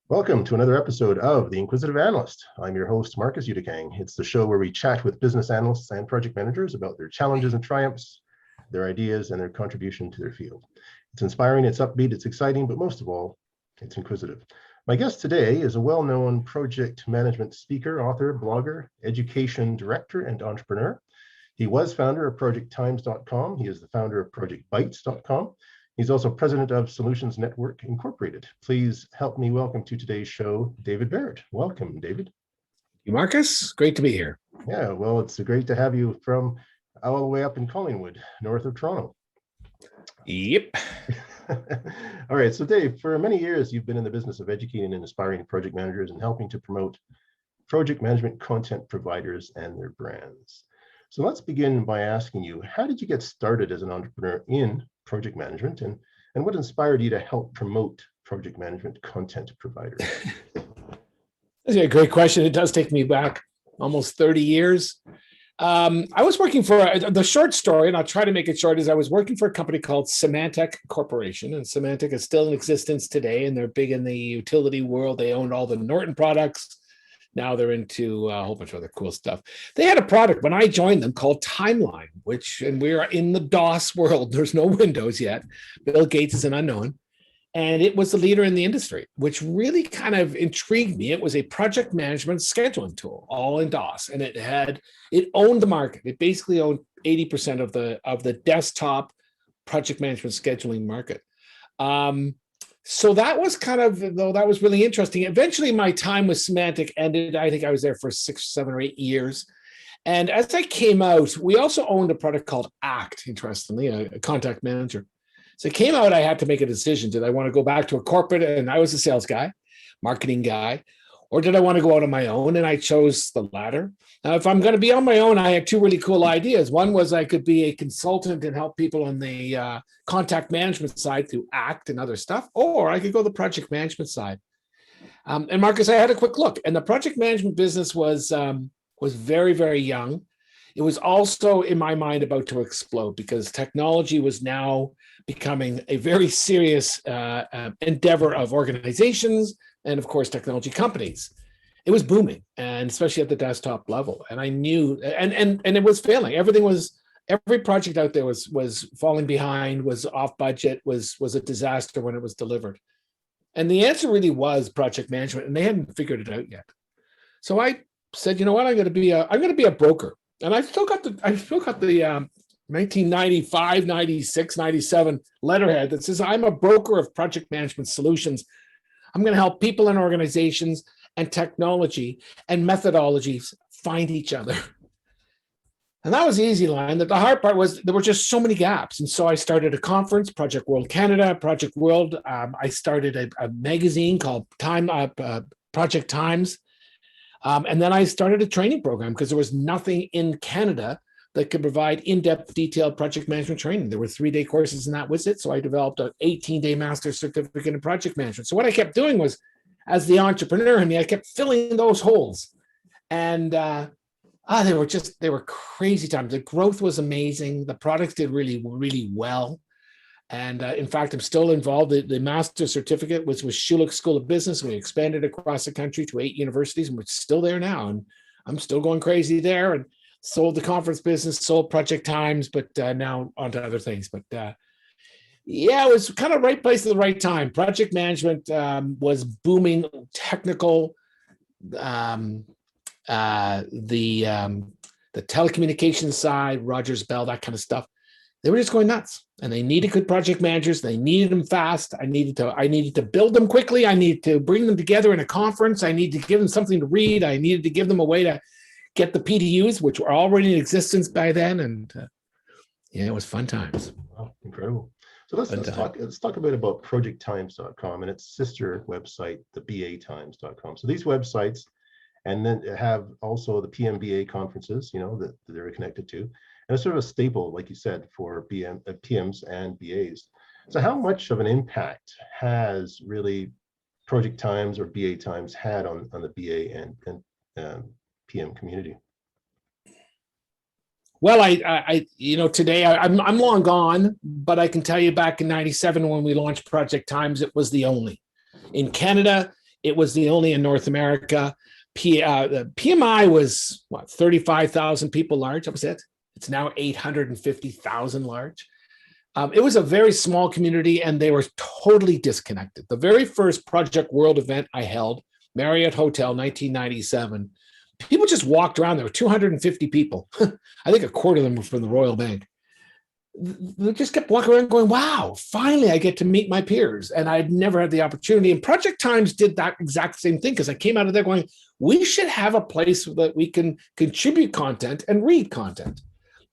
Welcome to another episode of The Inquisitive Analyst. I'm your host, Marcus Utikang. It's the show where we chat with business analysts and project managers about their challenges and triumphs, their ideas, and their contribution to their field. It's inspiring, it's upbeat, it's exciting, but most of all, it's inquisitive. My guest today is a well-known project management speaker, author, blogger, education director, and entrepreneur. He was founder of ProjectTimes.com. He is the founder of ProjectBytes.com. He's also president of Solutions Network Incorporated. Please help me welcome to today's show, David Barrett. Welcome, David. You, Marcus. Great to be here. Yeah, well, it's great to have you from all the way up in Collingwood, north of Toronto. Yep. All right, so Dave, for many years, you've been in the business of educating and inspiring project managers and helping to promote project management content providers and their brands. So let's begin by asking you, how did you get started as an entrepreneur in project management, and what inspired you to help promote project management content providers? That's a great question. It does take me back almost 30 years. I was working for the short story, and I'll try to make it short, is I was working for a company called Symantec Corporation, and Symantec is still in existence today, and they're big in the utility world. They owned all the Norton products. Now they're into a whole bunch of other cool stuff. They had a product when I joined them called Timeline, and we are in the DOS world. There's no Windows yet. Bill Gates is an unknown. And it was the leader in the industry, which really kind of intrigued me. It was a project management scheduling tool, all in DOS. And it owned the market. It basically owned 80% of the desktop project management scheduling market. So that was that was really interesting. Eventually, my time with Symantec ended. I think I was there for 6, 7, or 8 years. And as I came out, we also owned a product called ACT, interestingly, a contact manager. So it came out, I had to make a decision. Did I want to go back to a corporate? And I was a sales guy, marketing guy. Or did I want to go out on my own? And I chose the latter. Now, if I'm going to be on my own, I had two really cool ideas. One was I could be a consultant and help people on the contact management side through ACT and other stuff, or I could go the project management side. And Marcus, I had a quick look, and the project management business was very, very young. It was also, in my mind, about to explode because technology was now becoming a very serious endeavor of organizations and, of course, technology companies. It was booming, and especially at the desktop level. And I knew, and it was failing. Every project out there was falling behind, was off budget, was a disaster when it was delivered. And the answer really was project management, and they hadn't figured it out yet. So I said, you know what, I'm going to be a broker. And I still got the 1995, 96, 97 letterhead that says I'm a broker of project management solutions. I'm going to help people and organizations and technology and methodologies find each other. And that was the easy line. The hard part was there were just so many gaps. And so I started a conference, Project World Canada, Project World. I started a magazine called Project Times. And then I started a training program because there was nothing in Canada that could provide in-depth, detailed project management training. There were 3-day courses, and that was it. So I developed an 18-day master's certificate in project management. So what I kept doing was, as the entrepreneur in me, I kept filling those holes. And they were crazy times. The growth was amazing. The products did really, really well. And in fact, I'm still involved. The master's certificate was with Schulich School of Business. We expanded across the country to 8 universities, and we're still there now. And I'm still going crazy there, and sold the conference business, sold Project Times, but now onto other things. But yeah, it was kind of right place at the right time. Project management was booming, technical, the telecommunications side, Rogers Bell, that kind of stuff. They were just going nuts, and they needed good project managers. They needed them fast. I needed to build them quickly. I needed to bring them together in a conference. I needed to give them something to read. I needed to give them a way to get the PDUs, which were already in existence by then. And yeah, it was fun times. Wow, incredible. So let's talk a bit about ProjectTimes.com and its sister website, the BATimes.com. So these websites, and then have also the PMBA conferences, that they're connected to. And it's sort of a staple, like you said, for PMs and BAs. So how much of an impact has really Project Times or BA Times had on the BA and PM community? Well, I today I'm long gone, but I can tell you back in '97 when we launched Project Times, it was the only. In Canada, It was the only in North America. The PMI was what, 35,000 people large. That was it. It's now 850,000 large. It was a very small community, and they were totally disconnected. The very first Project World event I held, Marriott Hotel, 1997, people just walked around. There were 250 people. I think a quarter of them were from the Royal Bank. They just kept walking around going, wow, finally I get to meet my peers. And I'd never had the opportunity. And Project Times did that exact same thing, because I came out of there going, we should have a place that we can contribute content and read content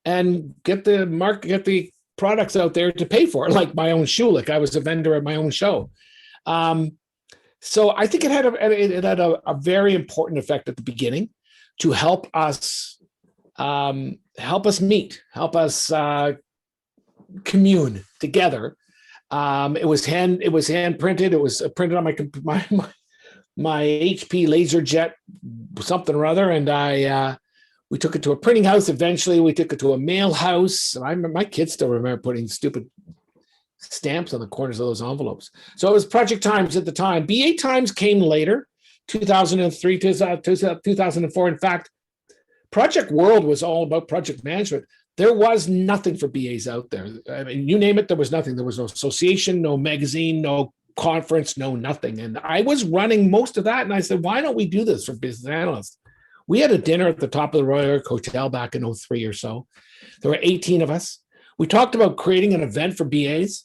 and get the products out there to pay for it, like my own shoe. Like I was a vendor at my own show. So I think it had a very important effect at the beginning to help us meet, help us commune together. It was hand printed. It was printed on my HP LaserJet something or other, and we took it to a printing house. Eventually, we took it to a mail house. I remember my kids still remember putting stupid stamps on the corners of those envelopes. So it was Project Times at the time. BA Times came later, 2003 to 2004. In fact, Project World was all about project management. There was nothing for BAs out there. I mean, you name it, there was nothing. There was no association, no magazine, no conference, no nothing. And I was running most of that. And I said, why don't we do this for business analysts? We had a dinner at the top of the Royal Oak Hotel back in 2003 or so. There were 18 of us. We talked about creating an event for BAs.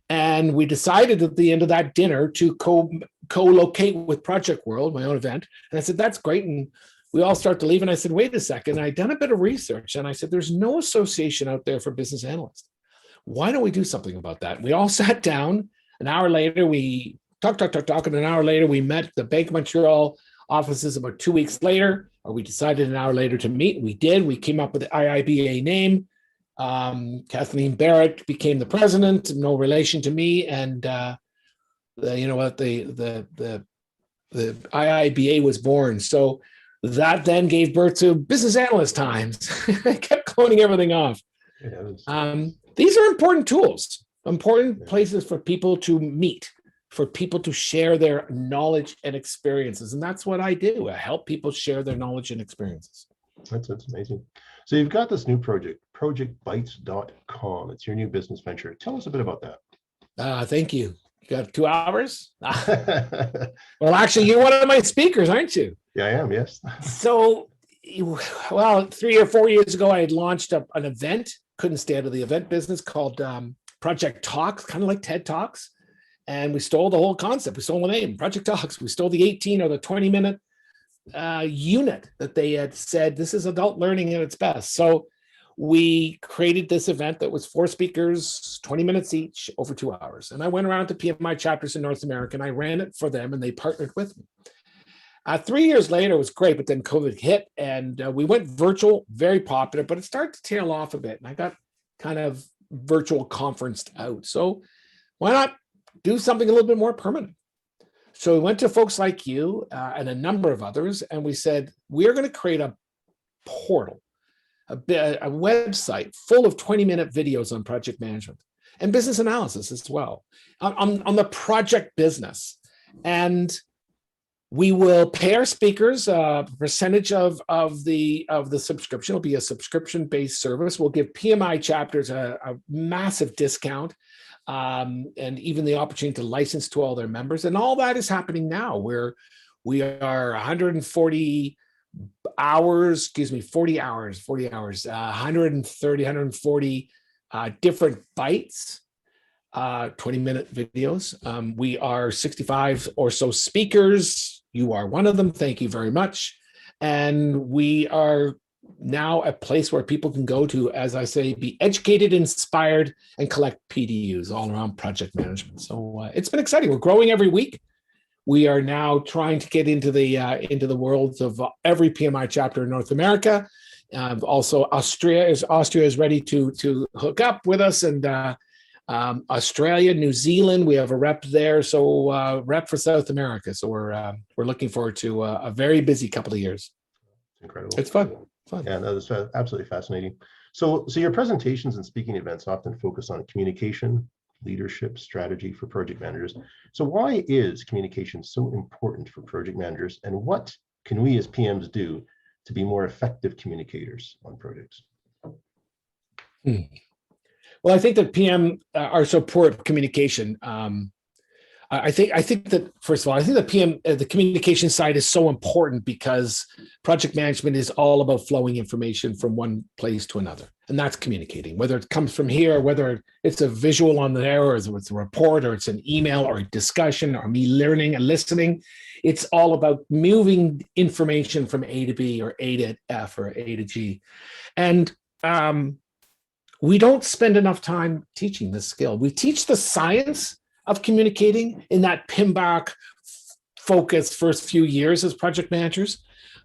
And we decided at the end of that dinner to co-locate with Project World, my own event. And I said, that's great. And we all start to leave. And I said, wait a second. I'd done a bit of research. And I said, there's no association out there for business analysts. Why don't we do something about that? We all sat down. An hour later, we talked. And an hour later, we met the Bank of Montreal offices. About 2 weeks later, or we decided an hour later to meet. We did. We came up with the IIBA name. Kathleen Barrett became the president, no relation to me. And you know what? The IIBA was born. So that then gave birth to Business Analyst Times. I kept cloning everything off. These are important tools, important places for people to meet, for people to share their knowledge and experiences. And that's what I do. I help people share their knowledge and experiences. That's amazing. So you've got this new project, projectbytes.com. It's your new business venture. Tell us a bit about that. Thank you. You got 2 hours? Well, actually, you're one of my speakers, aren't you? Yeah, I am, yes. So, well, 3 or 4 years ago, I had launched an event, couldn't stay out of the event business, called Project Talks, kind of like TED Talks. And we stole the whole concept. We stole the name, Project Talks. We stole the 18 or the 20-minute unit that they had said, this is adult learning at its best. So we created this event that was 4 speakers, 20 minutes each, over 2 hours. And I went around to PMI chapters in North America, and I ran it for them, and they partnered with me. 3 years later, it was great, but then COVID hit, and we went virtual, very popular, but it started to tail off a bit, and I got kind of virtual conferenced out. So why not do something a little bit more permanent? So we went to folks like you and a number of others, and we said, we're going to create a portal, a website full of 20-minute videos on project management and business analysis as well, on the project business. And we will pay our speakers a percentage of the subscription. It'll be a subscription-based service. We'll give PMI chapters a massive discount, and even the opportunity to license to all their members. And all that is happening now, where we are 140 hours, 130, 140 different bites, 20-minute videos. We are 65 or so speakers. You are one of them. Thank you very much. And we are now a place where people can go to, as I say, be educated, inspired, and collect PDUs all around project management. So it's been exciting. We're growing every week. We are now trying to get into the worlds of every PMI chapter in North America. Also, Austria is ready to hook up with us, and Australia, New Zealand, we have a rep there. So rep for South America. So we're looking forward to a very busy couple of years. Incredible. It's fun. Yeah, that is absolutely fascinating. So your presentations and speaking events often focus on communication, leadership strategy for project managers. So why is communication so important for project managers, and what can we as PMs do to be more effective communicators on projects? Well, I think that PM are so poor at communication. I think that, first of all, I think that the communication side is so important because project management is all about flowing information from one place to another. And that's communicating, whether it comes from here, whether it's a visual on there, or it's a report, or it's an email, or a discussion, or me learning and listening. It's all about moving information from A to B, or A to F, or A to G. And we don't spend enough time teaching this skill. We teach the science of communicating in that PMBOK focus first few years as project managers,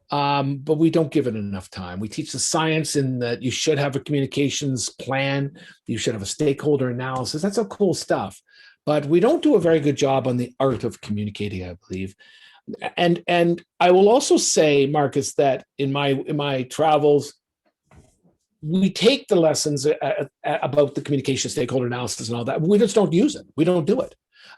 but we don't give it enough time. We teach the science in that you should have a communications plan, you should have a stakeholder analysis. That's all cool stuff, but we don't do a very good job on the art of communicating, I believe. And I will also say, Marcus, that in my travels, we take the lessons about the communication, stakeholder analysis, and all that. We just don't use it. We don't do it.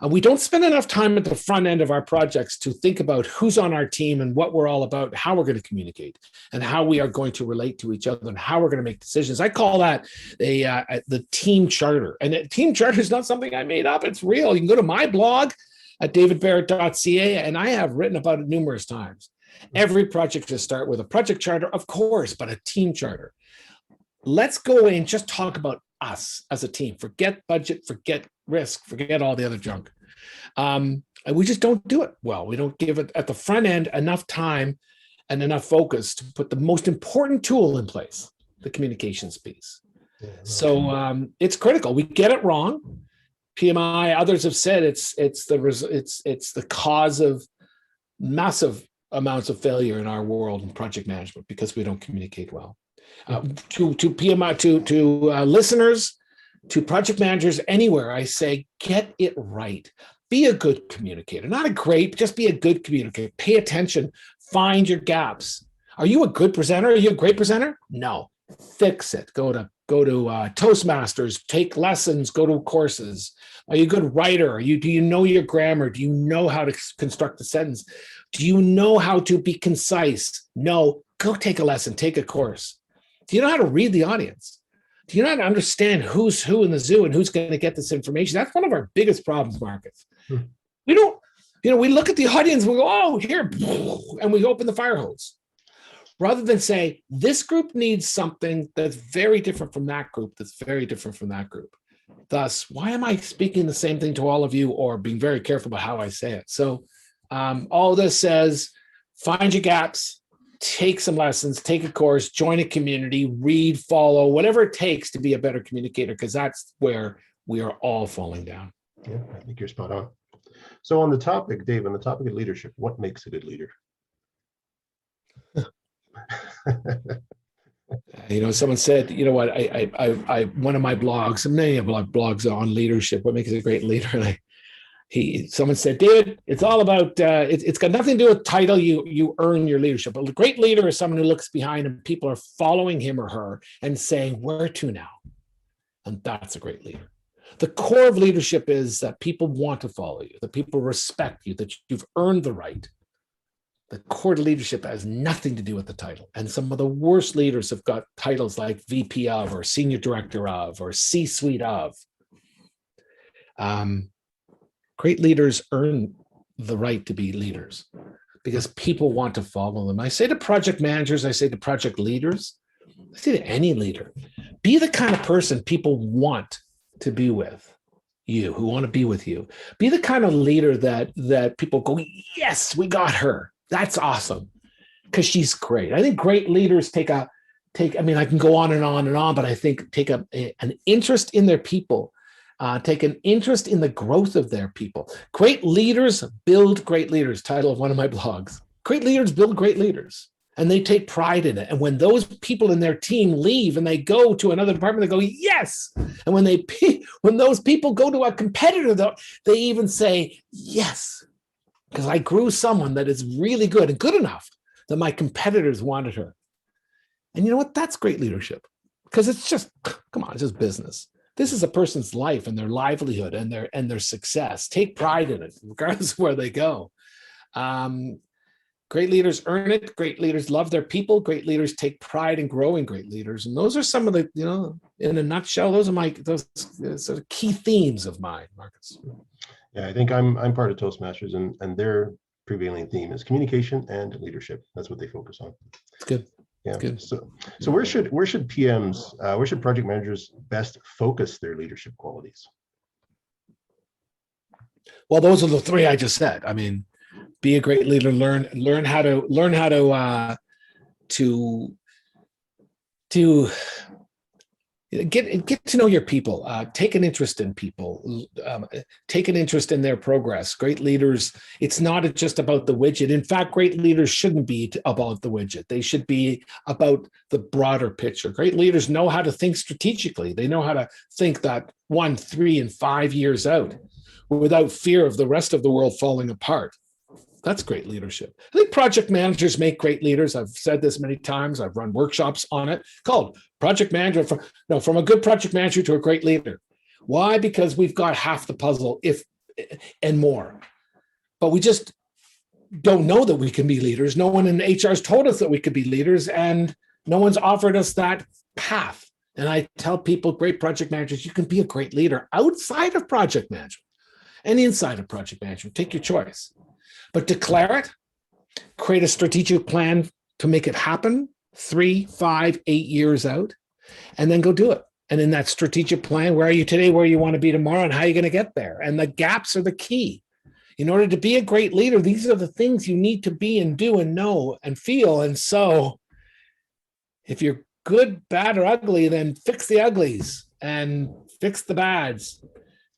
We don't spend enough time at the front end of our projects to think about who's on our team and what we're all about, how we're going to communicate, and how we are going to relate to each other, and how we're going to make decisions. I call that the team charter. And a team charter is not something I made up. It's real. You can go to my blog at davidbarrett.ca, and I have written about it numerous times. Every project should start with a project charter, of course, but a team charter. Let's go away and just talk about us as a team. Forget budget, forget risk, forget all the other junk. And we just don't do it well. We don't give it at the front end enough time and enough focus to put the most important tool in place, the communications piece. Yeah, so it's critical. We get it wrong. PMI, others have said it's the cause of massive amounts of failure in our world in project management because we don't communicate well. To PMI, to listeners, to project managers anywhere, I say, get it right. Be a good communicator, not a great, just be a good communicator. Pay attention, find your gaps. Are you a good presenter? Are you a great presenter? No, fix it. Go to Toastmasters, take lessons, go to courses. Are you a good writer? Do you know your grammar? Do you know how to construct a sentence? Do you know how to be concise? No, go take a lesson, take a course. Do you know how to read the audience? Do you know how to understand who's who in the zoo and who's going to get this information? That's one of our biggest problems, Marcus. We don't, we look at the audience and we go, oh, here, and we open the fire hose. Rather than say, this group needs something that's very different from that group, that's very different from that group. Thus, why am I speaking the same thing to all of you or being very careful about how I say it? So all this says, find your gaps, take some lessons, take a course, join a community, read, follow, whatever it takes to be a better communicator, because that's where we are all falling down. Yeah, I think you're spot on. So on the topic, Dave, on the topic of leadership, what makes a good leader? Someone said, what, I one of my blogs, many of my blogs are on leadership, what makes a great leader, and someone said, David, it's all about, it's got nothing to do with title, you earn your leadership. But a great leader is someone who looks behind and people are following him or her and saying, where to now? And that's a great leader. The core of leadership is that people want to follow you, that people respect you, that you've earned the right. The core to leadership has nothing to do with the title. And some of the worst leaders have got titles like VP of, or Senior Director of, or C-suite of. Great leaders earn the right to be leaders because people want to follow them. I say to project managers, I say to project leaders, I say to any leader, be the kind of person people want to be with you, who want to be with you. Be the kind of leader that people go, yes, we got her. That's awesome because she's great. I think great leaders I can go on and on and on, but I think take an interest in their people. Take an interest in the growth of their people. Great leaders build great leaders, title of one of my blogs. Great leaders build great leaders, and they take pride in it. And when those people in their team leave and they go to another department, they go, yes. And when those people go to a competitor, they even say, yes, because I grew someone that is really good and good enough that my competitors wanted her. And you know what? That's great leadership because it's just, come on, it's just business. This is a person's life and their livelihood and their success. Take pride in it, regardless of where they go. Great leaders earn it. Great leaders love their people. Great leaders take pride in growing great leaders. And those are some of the, in a nutshell, those are those sort of key themes of mine, Marcus. Yeah, I think I'm part of Toastmasters, and their prevailing theme is communication and leadership. That's what they focus on. It's good. Yeah. Good. So where should PMs, where should project managers best focus their leadership qualities? Well, those are the three I just said. I mean, be a great leader. Learn how to get to know your people. Take an interest in people. Take an interest in their progress. Great leaders. It's not just about the widget. In fact, great leaders shouldn't be about the widget. They should be about the broader picture. Great leaders know how to think strategically. They know how to think that 1, 3, and 5 years out, without fear of the rest of the world falling apart. That's great leadership. I think project managers make great leaders. I've said this many times. I've run workshops on it called project manager from a good project manager to a great leader. Why? Because we've got half the puzzle and more. But we just don't know that we can be leaders. No one in HR has told us that we could be leaders, and no one's offered us that path. And I tell people, great project managers, you can be a great leader outside of project management and inside of project management. Take your choice. But declare it, create a strategic plan to make it happen 3, 5, 8 years out, and then go do it. And in that strategic plan, where are you today, where you want to be tomorrow, and how are you going to get there? And the gaps are the key. In order to be a great leader, these are the things you need to be and do and know and feel. And so if you're good, bad, or ugly, then fix the uglies and fix the bads.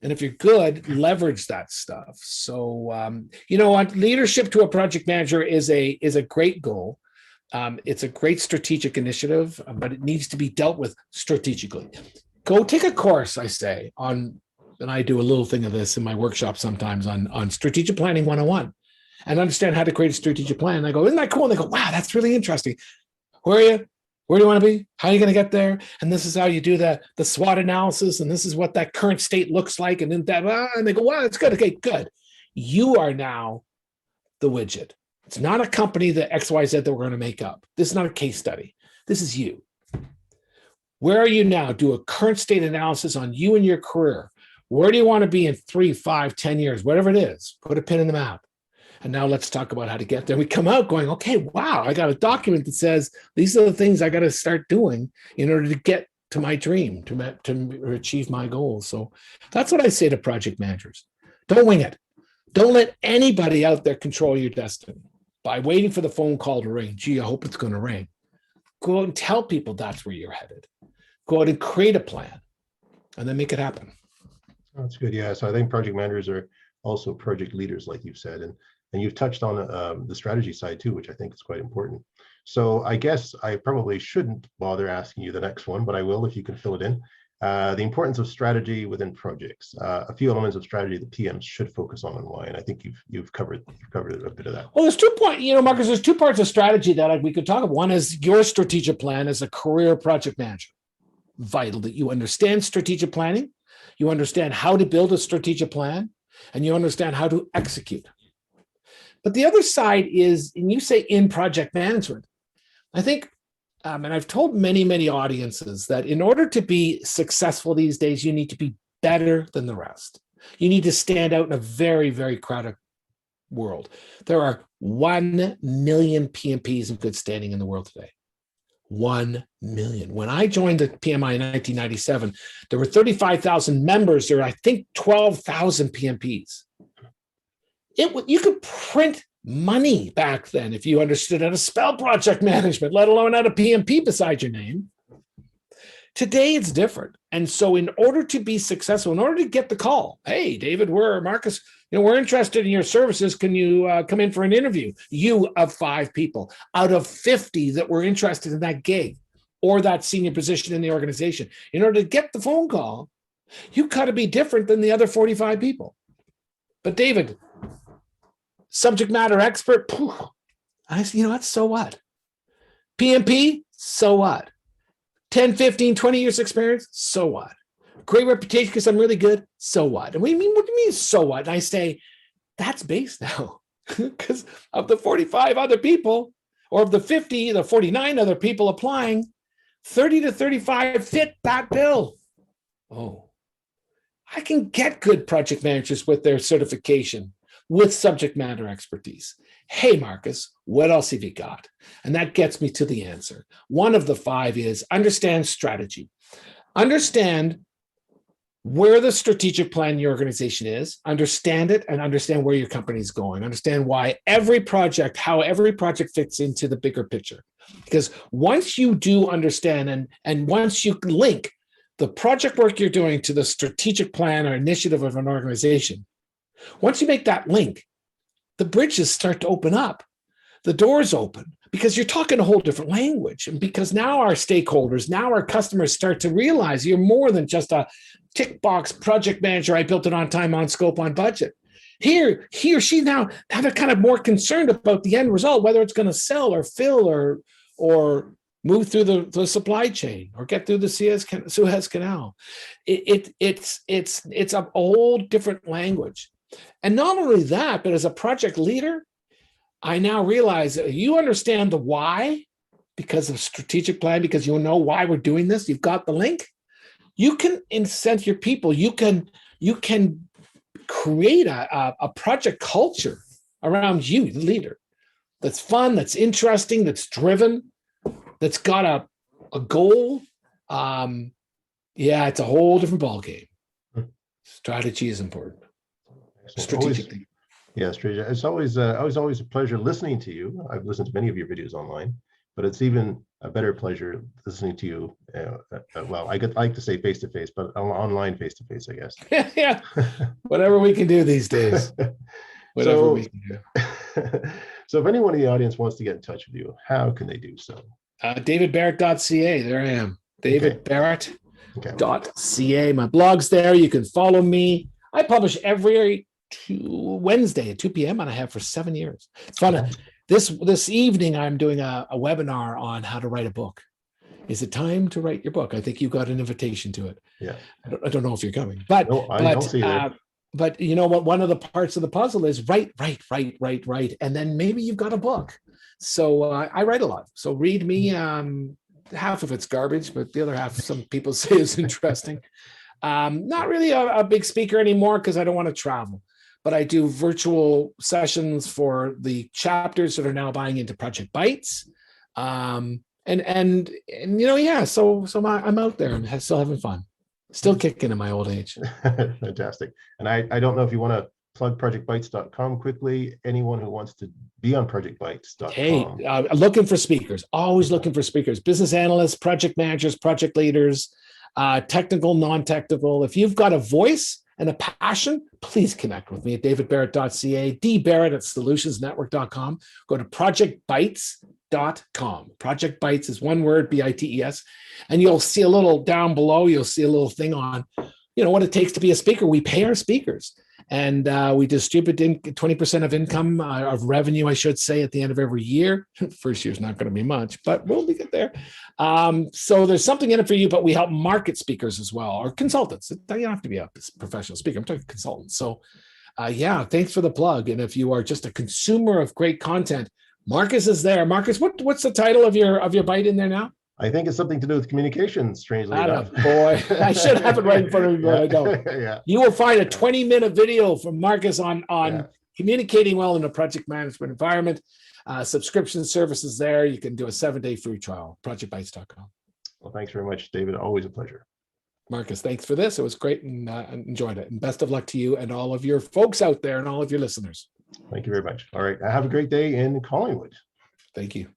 And if you're good, leverage that stuff. So, leadership to a project manager is a great goal. It's a great strategic initiative, but it needs to be dealt with strategically. Go take a course, I say, and I do a little thing of this in my workshop sometimes on strategic planning 101, and understand how to create a strategic plan. And I go, isn't that cool? And they go, wow, that's really interesting. Where are you? Where do you want to be? How are you going to get there? And this is how you do the SWOT analysis. And this is what that current state looks like. And then and they go, wow, that's good. Okay, good. You are now the widget. It's not a company that XYZ that we're going to make up. This is not a case study. This is you. Where are you now? Do a current state analysis on you and your career. Where do you want to be in 3, 5, 10 years? Whatever it is, put a pin in the map. And now let's talk about how to get there. We come out going, okay, wow, I got a document that says these are the things I got to start doing in order to get to my dream, to achieve my goals. So that's what I say to project managers. Don't wing it. Don't let anybody out there control your destiny by waiting for the phone call to ring. Gee, I hope it's going to ring. Go out and tell people that's where you're headed. Go out and create a plan and then make it happen. That's good. Yeah. So I think project managers are also project leaders, like you've said. And you've touched on the strategy side too, which I think is quite important. So I guess I probably shouldn't bother asking you the next one, but I will if you can fill it in. The importance of strategy within projects. A few elements of strategy that PMs should focus on and why. And I think you've covered a bit of that. Well, there's 2 points, Marcus, there's 2 parts of strategy that we could talk about. One is your strategic plan as a career project manager. Vital that you understand strategic planning, you understand how to build a strategic plan, and you understand how to execute. But the other side is, and you say in project management, I think, and I've told many, many audiences that in order to be successful these days, you need to be better than the rest. You need to stand out in a very, very crowded world. There are 1 million PMPs in good standing in the world today. 1 million. When I joined the PMI in 1997, there were 35,000 members. There were, I think, 12,000 PMPs. You could print money back then if you understood how to spell project management, let alone how to PMP beside your name. Today, it's different. And so in order to be successful, in order to get the call, hey, David, Marcus, we're interested in your services. Can you come in for an interview? You of 5 people out of 50 that were interested in that gig or that senior position in the organization. In order to get the phone call, you got to be different than the other 45 people. But David, subject matter expert, I said, that's so what? PMP, so what? 10, 15, 20 years experience, so what? great reputation because I'm really good. So what? And what do you mean, so what? And I say, that's base now. Because of the 45 other people, or of the 50, the 49 other people applying, 30 to 35 fit that bill. Oh, I can get good project managers with their certification, with subject matter expertise. Hey, Marcus, what else have you got? And that gets me to the answer. One of the 5 is understand strategy. Understand where the strategic plan in your organization is, understand it, and understand where your company is going. Understand why how every project fits into the bigger picture. Because once you do understand and once you link the project work you're doing to the strategic plan or initiative of an organization, once you make that link, the bridges start to open up. The doors open because you're talking a whole different language. And because now our stakeholders, now our customers start to realize you're more than just a tick box project manager. I built it on time, on scope, on budget. Here, he or she now have a kind of more concerned about the end result, whether it's going to sell or fill or move through the supply chain or get through the Suez Canal. It's a whole different language. And not only that, but as a project leader, I now realize that you understand the why because of strategic plan, because you know why we're doing this. You've got the link. You can incent your people. You can create a project culture around you, the leader, that's fun, that's interesting, that's driven, that's got a goal. It's a whole different ballgame. Strategy is important. Strategic thinking. Yeah, strategy. It's always a pleasure listening to you. I've listened to many of your videos online, but it's even a better pleasure listening to you. Well, I could like to say face to face, but online face to face, I guess. Yeah, whatever we can do these days. Whatever we can do. So, if anyone in the audience wants to get in touch with you, how can they do so? DavidBarrett.ca. There I am. DavidBarrett.ca. My blog's there. You can follow me. I publish every Wednesday at 2 p.m. and I have for 7 years. It's fun. This evening, I'm doing a webinar on how to write a book. Is it time to write your book? I think you got an invitation to it. Yeah. I don't know if you're coming, but no, I don't see that. But you know what? One of the parts of the puzzle is write, and then maybe you've got a book. So I write a lot. So read me. Half of it's garbage, but the other half, some people say, is interesting. Not really a big speaker anymore because I don't want to travel. But I do virtual sessions for the chapters that are now buying into Project Bites. So I'm out there and still having fun, still kicking in my old age. Fantastic. And I don't know if you want to plug projectbites.com quickly. Anyone who wants to be on projectbites.com. Hey, looking for speakers, always looking for speakers, business analysts, project managers, project leaders, technical, non-technical. If you've got a voice and a passion, please connect with me at davidbarrett.ca, dbarrett@solutionsnetwork.com. Go to projectbites.com. Project Bites is one word, BITES. And you'll see a little down below, you'll see a little thing on, what it takes to be a speaker. We pay our speakers. And we distribute 20% of income, of revenue, I should say, at the end of every year. First year's not going to be much, but we'll get there. So there's something in it for you, but we help market speakers as well, or consultants. You don't have to be a professional speaker. I'm talking consultants. So thanks for the plug. And if you are just a consumer of great content, Marcus is there. Marcus, what's the title of your bite in there now? I think it's something to do with communication, strangely enough. Boy, I should have it right in front of me, but I don't. Yeah. You will find a 20-minute video from Marcus on communicating well in a project management environment. Subscription services there. You can do a 7-day free trial, projectbites.com. Well, thanks very much, David. Always a pleasure. Marcus, thanks for this. It was great and enjoyed it. And best of luck to you and all of your folks out there and all of your listeners. Thank you very much. All right. Have a great day in Collingwood. Thank you.